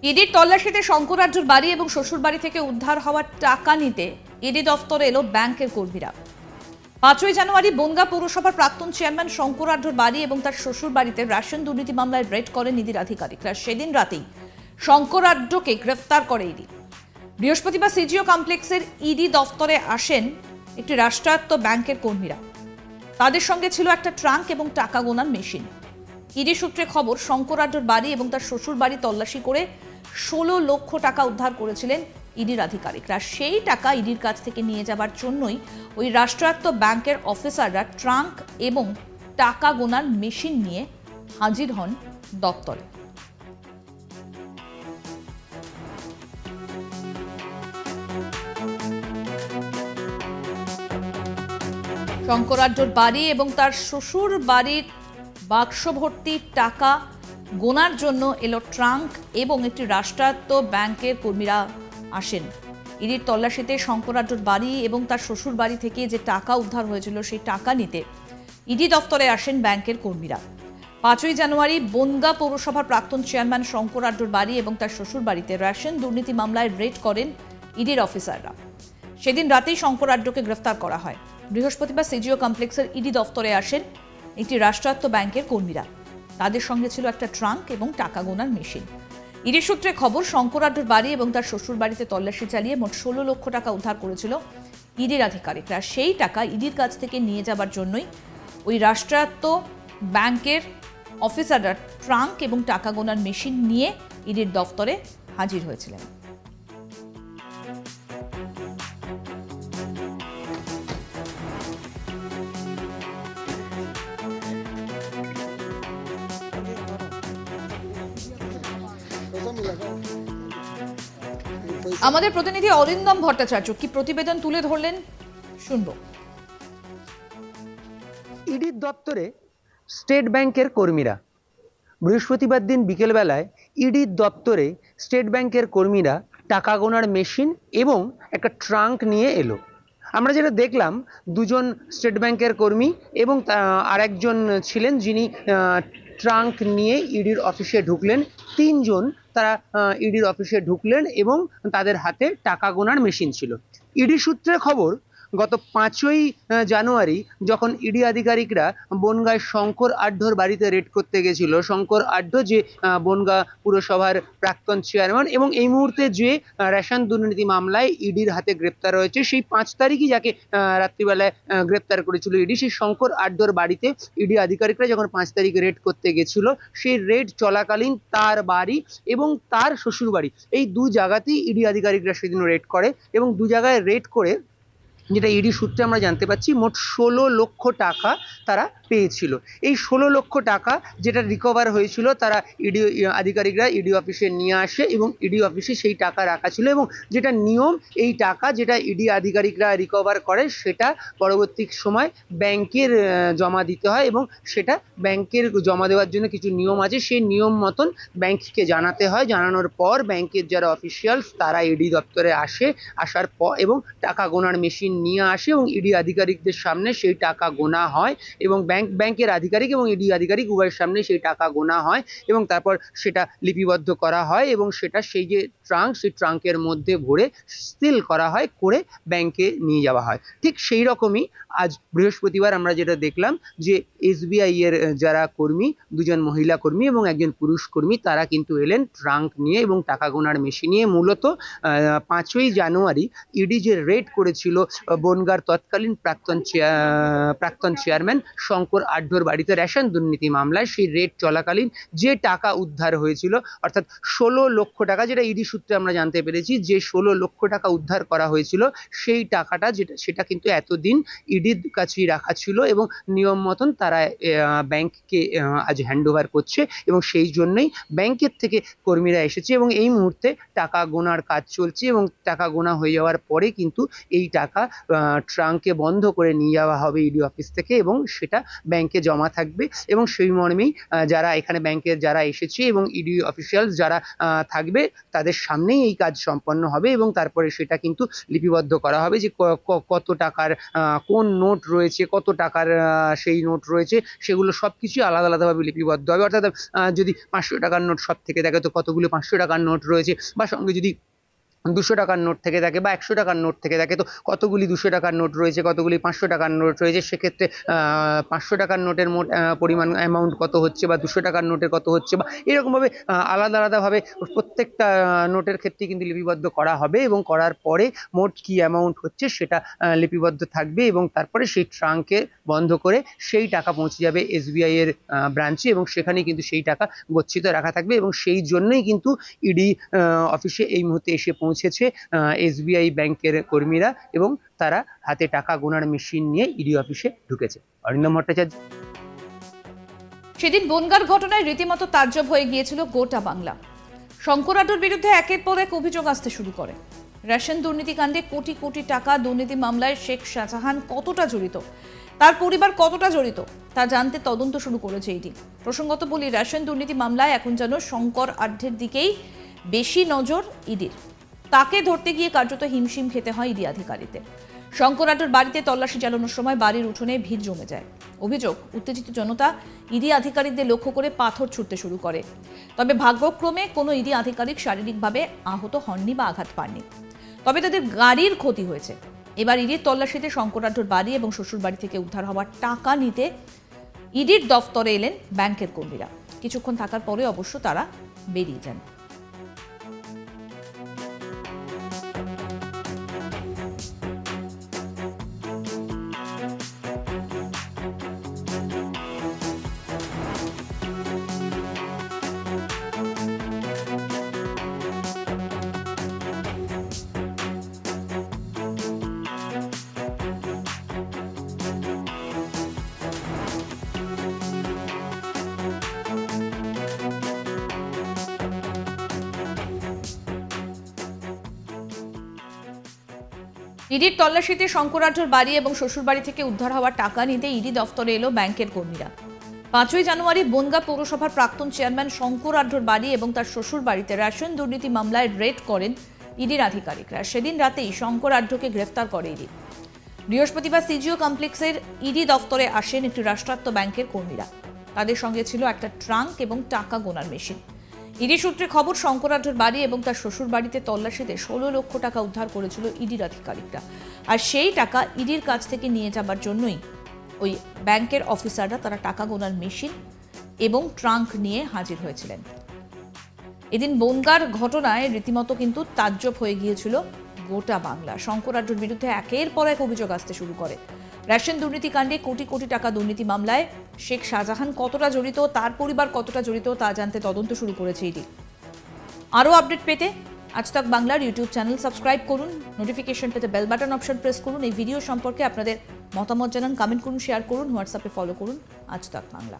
ইডির তল্লাশিতে শঙ্করাজ্যর বাড়ি এবং শ্বশুর বাড়ি থেকে উদ্ধার হওয়ার টাকা নিতে ইডি দফতরে এলো ব্যাংকের কর্মীরা। 5ই জানুয়ারি বনগাঁ পৌরসভার প্রাক্তন চেয়ারম্যান শঙ্করাজ্যর বাড়ি এবং তার শ্বশুর বাড়িতে রেশন দুর্নীতি মামলায় রেড করেন ইডির আধিকারিকরা। সেদিন রাতেই শঙ্করাজ্যকে গ্রেফতার করে ইডি। বৃহস্পতিবার সিজিও কমপ্লেক্সের ইডি দফতরে আসেন একটি রাষ্ট্রায়ত্ত ব্যাংকের কর্মীরা। তাদের সঙ্গে ছিল একটা ট্রাঙ্ক এবং টাকা গোনার মেশিন। ইডি সূত্রে খবর, শঙ্করাজ্যর বাড়ি এবং তার শ্বশুর বাড়ি তল্লাশি করে 16 লক্ষ টাকা উদ্ধার করেছিলেন ইডির আধিকারিকরা। সেই টাকা ইডির কাছ থেকে নিয়ে যাবার জন্যই ওই রাষ্ট্রায়ত্ত ব্যাংকের অফিসাররা ট্রাঙ্ক এবং টাকা গোনার মেশিন নিয়ে হাজির হন দপ্তরে। শঙ্করাজ্যর বাড়ি এবং তার শ্বশুর বাড়ির বাক্স ভর্তি টাকা গোনার জন্য এলো ট্রাঙ্ক এবং একটি রাষ্ট্রায়ত্ত ব্যাংকের কর্মীরা আসেন। ইডির তল্লাশিতে শঙ্করাজ্যর বাড়ি এবং তার শ্বশুর বাড়ি থেকে যে টাকা উদ্ধার হয়েছিল সেই টাকা নিতে ইডি দফতরে আসেন ব্যাংকের কর্মীরা। 5ই জানুয়ারি বনগাঁ পৌরসভার প্রাক্তন চেয়ারম্যান শঙ্করাজ্যর বাড়ি এবং তার শ্বশুর বাড়িতে রেশন দুর্নীতি মামলায় রেড করেন ইডির অফিসাররা। সেদিন রাতেই শঙ্করাজ্যকে গ্রেফতার করা হয়। বৃহস্পতিবার সিজিও কমপ্লেক্সের ইডি দফতরে আসেন একটি রাষ্ট্রায়ত্ত ব্যাংকের কর্মীরা। তাদের সঙ্গে ছিল একটা ট্রাঙ্ক এবং টাকা গোনার মেশিন। ইডি সূত্রে খবর, শঙ্করাজ্যর বাড়ি এবং তার শ্বশুর বাড়িতে তল্লাশি চালিয়ে মোট 16 লক্ষ টাকা উদ্ধার করেছিল ইডির আধিকারিকরা। সেই টাকা ইডির কাছ থেকে নিয়ে যাবার জন্যই ওই রাষ্ট্রায়ত্ত ব্যাংকের অফিসাররা ট্রাঙ্ক এবং টাকা গোনার মেশিন নিয়ে ইডির দফতরে হাজির হয়েছিলেন। আমাদের প্রতিনিধি অরিন্দম ভট্টাচার্য কি প্রতিবেদন তুলে ধরলেন, শুনবো। ইডির দপ্তরে স্টেট ব্যাংকের কর্মীরা বৃহস্পতিবার দিন বিকেলবেলায় ইডির দপ্তরে স্টেট ব্যাংকের কর্মীরা টাকা গোনার মেশিন এবং একটা ট্রাঙ্ক নিয়ে এলো। আমরা যেটা দেখলাম, দুজন স্টেট ব্যাংকের কর্মী এবং আরেকজন ছিলেন যিনি ট্রাঙ্ক নিয়ে ইডির অফিসে ঢুকলেন। তিনজন তারা ইডির অফিসে ঢুকলেন এবং তাদের হাতে টাকা গোনার মেশিন ছিল। ইডি সূত্রে খবর, গত 5ই জানুয়ারি যখন ইডি আধিকারিকরা বনগাঁয় শঙ্কর আঢ্যর বাড়িতে রেড করতে গেছিল, শঙ্কর আঢ্য যে বনগাঁ পুরসভার প্রাক্তন চেয়ারম্যান এবং এই মুহূর্তে যে রেশন দুর্নীতি মামলায় ইডির হাতে গ্রেপ্তার হয়েছে, সেই 5 তারিখই যাকে রাত্রিবেলায় গ্রেপ্তার করেছিল ইডি, সেই শঙ্কর আঢ্যর বাড়িতে ইডি আধিকারিকরা যখন 5 তারিখ রেড করতে গেছিল, সেই রেড চলাকালীন তার বাড়ি এবং তার শ্বশুর বাড়ি, এই দু জায়গাতেই ইডি আধিকারিকরা সেদিন রেড করে এবং দু জায়গায় রেড করে যেটা ইডি সূত্রে আমরা জানতে পাচ্ছি, মোট 16 লক্ষ টাকা তারা পেয়েছিল। এই 16 লক্ষ টাকা যেটা রিকভার হয়েছিল, তারা ইডি আধিকারিকরা ইডি অফিসে নিয়ে আসে এবং ইডি অফিসে সেই টাকা রাখা ছিল এবং যেটা নিয়ম, এই টাকা যেটা ইডি আধিকারিকরা রিকভার করে সেটা পরবর্তী সময় ব্যাংকের জমা দিতে হয় এবং সেটা ব্যাংকের জমা দেওয়ার জন্য কিছু নিয়ম আছে। সেই নিয়ম মতন ব্যাংককে জানাতে হয়। জানানোর পর ব্যাংকের যারা অফিসিয়ালস তারা ইডি দপ্তরে আসার পর এবং টাকা গোনার মেশিন নিয়ে আসে এবং ইডি আধিকারিকদের সামনে সেই টাকা গোনা হয় এবং ব্যাংকের আধিকারিক এবং ইডি আধিকারিক উভয়ের সামনে সেই টাকা গোনা হয় এবং তারপর সেটা লিপিবদ্ধ করা হয় এবং সেটা সেই যে ট্রাঙ্ক, সেই ট্রাঙ্কের মধ্যে ভরে সিল করা হয়, করে ব্যাংকে নিয়ে যাওয়া হয়। ঠিক সেই রকমই আজ বৃহস্পতিবার আমরা যেটা দেখলাম যে এসবিআই এর যারা কর্মী, দুজন মহিলা কর্মী এবং একজন পুরুষ কর্মী, তারা কিন্তু এলেন ট্রাঙ্ক নিয়ে এবং টাকা গোনার মেশিন নিয়ে। মূলত 5ই জানুয়ারি ইডি যে রেড করেছিল বনগাঁর তৎকালীন প্রাক্তন চেয়ারম্যান শঙ্কর আঢ্যর বাড়িতে রেশন দুর্নীতি মামলায়, সেই রেড চলাকালীন যে টাকা উদ্ধার হয়েছিল, অর্থাৎ 16 লক্ষ টাকা, যেটা ইডি সূত্রে আমরা জানতে পেরেছি যে 16 লক্ষ টাকা উদ্ধার করা হয়েছিল, সেই টাকাটা সেটা কিন্তু এতদিন ইডির কাছেই রাখা ছিল এবং নিয়ম মতন তারা ব্যাংককে আজ হ্যান্ডওভার করছে এবং সেই জন্যই ব্যাংকের থেকে কর্মীরা এসেছে এবং এই মুহূর্তে টাকা গোনার কাজ চলছে এবং টাকা গোনা হয়ে যাওয়ার পরে কিন্তু এই টাকা ট্রাঙ্কে বন্ধ করে নিয়ে যাওয়া হবে ইডি অফিস থেকে এবং সেটা ব্যাংকে জমা থাকবে এবং সেই মর্মেই যারা এখানে ব্যাংকের যারা এসেছে এবং ইডি অফিসিয়ালস যারা থাকবে তাদের সামনেই এই কাজ সম্পন্ন হবে এবং তারপরে সেটা কিন্তু লিপিবদ্ধ করা হবে যে কত টাকার কোন নোট রয়েছে, কত টাকার সেই নোট রয়েছে, সেগুলো সব কিছুই আলাদা আলাদাভাবে লিপিবদ্ধ হবে। অর্থাৎ যদি 500 টাকার নোট সব থেকে থাকে তো কতগুলো 500 টাকার নোট রয়েছে, বা সঙ্গে যদি 200 টাকার নোট থেকে থাকে বা 100 টাকার নোট থেকে থাকে তো কতগুলি 200 টাকার নোট রয়েছে, কতগুলি 500 টাকার নোট রয়েছে, সেক্ষেত্রে 500 টাকার নোটের মোট পরিমাণ অ্যামাউন্ট কত হচ্ছে বা 200 টাকার নোটের কত হচ্ছে, বা এরকমভাবে আলাদা আলাদাভাবে প্রত্যেকটা নোটের ক্ষেত্রে কিন্তু লিপিবদ্ধ করা হবে এবং করার পরে মোট কি অ্যামাউন্ট হচ্ছে সেটা লিপিবদ্ধ থাকবে এবং তারপরে সেই ট্রাঙ্কে বন্ধ করে সেই টাকা পৌঁছে যাবে SBI এর ব্রাঞ্চে এবং সেখানেই কিন্তু সেই টাকা গচ্ছিত রাখা থাকবে এবং সেই জন্যই কিন্তু ইডি অফিসে এই মুহূর্তে এসে পৌঁছেছে SBI ব্যাংকের কর্মীরা এবং তারা হাতে টাকা গোনার মেশিন নিয়ে ইডি অফিসে ঢুকেছে। অরিন্দম ভট্টাচার্য। সেদিন বনগাঁর ঘটনায় রীতিমতো তাজ্জব হয়ে গিয়েছিল গোটা বাংলা। শঙ্কর আড্ডুর বিরুদ্ধে একের পর এক অভিযোগ আসতে শুরু করে। রেশন দুর্নীতিকাণ্ডে কোটি কোটি টাকা দুর্নীতি মামলায় শেখ শাহজাহান কতটা জড়িত, তার পরিবার কতটা জড়িত তা জানতে তদন্ত শুরু করেছে ইডি। প্রসঙ্গত বলি, রেশন দুর্নীতি মামলায় এখন যেন শঙ্কর আড্ডের দিকেই বেশি নজর ইডির। তাকে ধরতে গিয়ে কার্যত হিমশিম খেতে হয় ইডি আধিকারিকদের। শঙ্কর আড্ডুর বাড়িতে তল্লাশি চালানোর সময় বাড়ির উঠোনে ভিড় জমে যায়। অভিযোগ, উত্তেজিত জনতা ইডি আধিকারিকদের লক্ষ্য করে পাথর ছুটতে শুরু করে। তবে ভাগ্যক্রমে কোনো ইডি আধিকারিক শারীরিকভাবে আহত হননি বা আঘাত পাননি, তবে তাদের গাড়ির ক্ষতি হয়েছে। এবার ইডির তল্লাশিতে শঙ্কর আড্ডুর বাড়ি এবং শ্বশুর বাড়ি থেকে উদ্ধার হওয়ার টাকা নিতে ইডির দফতরে এলেন ব্যাংকের কর্মীরা। কিছুক্ষণ থাকার পরে অবশ্য তারা বেরিয়ে যান। ইডির তল্লাশিতে শঙ্কর আড্ডুর বাড়ি এবং শ্বশুরবাড়ি থেকে উদ্ধার হওয়া টাকা নিতে ইডি দফতরে এলো ব্যাংকের কর্মীরা। 5ই জানুয়ারি বনগাঁ পৌরসভার প্রাক্তন চেয়ারম্যান শঙ্কর আড্ডুর বাড়ি এবং তার শ্বশুর বাড়িতে রেশন দুর্নীতি মামলায় রেড করেন ইডির আধিকারিকরা। সেদিন রাতেই শঙ্কর আড্ডুকে গ্রেফতার করে ইডি। বৃহস্পতিবার সিজিও কমপ্লেক্সের ইডি দফতরে আসেন একটি রাষ্ট্রায়ত্ত ব্যাংকের কর্মীরা। তাদের সঙ্গে ছিল একটা ট্রাঙ্ক এবং টাকা গোনার মেশিন। ইডি সূত্রে খবর, শঙ্কর আড্ডুর বাড়ি এবং তার শ্বশুর বাড়িতে তল্লাশিতে 16 লক্ষ টাকা উদ্ধার করেছিল ইডির আধিকারিকরা। আর সেই টাকা ইডির কাছ থেকে নিয়ে যাবার জন্যই ওই ব্যাংকের অফিসাররা তারা টাকা গোনার মেশিন এবং ট্রাঙ্ক নিয়ে হাজির হয়েছিলেন। এদিন বনগাঁর ঘটনায় রীতিমতো কিন্তু তাজ্জব হয়ে গিয়েছিল গোটা বাংলা। শঙ্কর আড্ডুর বিরুদ্ধে একের পর এক অভিযোগ আসতে শুরু করে। রেশন দুর্নীতিকাণ্ডে কোটি কোটি টাকা দুর্নীতি মামলায় শেখ শাহজাহান কতটা জড়িত, তার পরিবার কতটা জড়িত তা জানতে তদন্ত শুরু করেছে ইডি। আরও আপডেট পেতে আজ তাক বাংলার ইউটিউব চ্যানেল সাবস্ক্রাইব করুন, নোটিফিকেশন পেতে বেল বাটন অপশন প্রেস করুন। এই ভিডিও সম্পর্কে আপনাদের মতামত জানান, কমেন্ট করুন, শেয়ার করুন, হোয়াটসঅ্যাপে ফলো করুন আজ তাক বাংলা।